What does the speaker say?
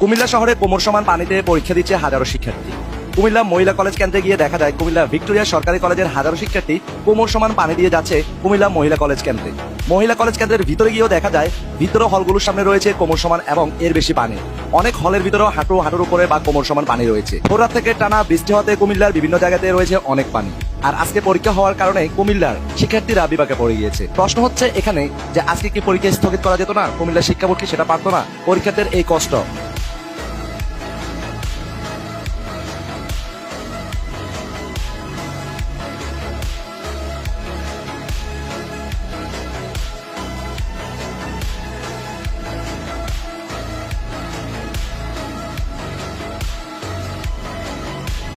কুমিল্লা শহরে কোমর সমান পানিতে পরীক্ষা দিচ্ছে হাজারো শিক্ষার্থী। কুমিল্লা মহিলা কলেজ কেন্দ্রে গিয়ে দেখা যায় কুমিল্লা ভিক্টোরিয়া সরকারি কলেজের হাজারো শিক্ষার্থী কোমর সমান পানি দিয়ে যাচ্ছে কুমিল্লা মহিলা কলেজ কেন্দ্রে। মহিলা কলেজ কেন্দ্রের ভিতরে গিয়েও দেখা যায় ভিতরে হলগুলোর সামনে রয়েছে কোমর সমান এবং এর বেশি পানি। অনেক হলের ভিতরেও হাঁটুর উপরে বা কোমর সমান পানি রয়েছে। ভোর রাত থেকে টানা বৃষ্টি হতে কুমিল্লার বিভিন্ন জায়গাতে রয়েছে অনেক পানি। আর আজকে পরীক্ষা হওয়ার কারণে কুমিল্লার শিক্ষার্থীরা বিপাকে পড়ে গিয়েছে। প্রশ্ন হচ্ছে এখানে যে আজকে কি পরীক্ষা স্থগিত করা যেত না? কুমিল্লার শিক্ষা বোর্ড কি সেটা পারতো না? পরীক্ষার্থীর এই কষ্ট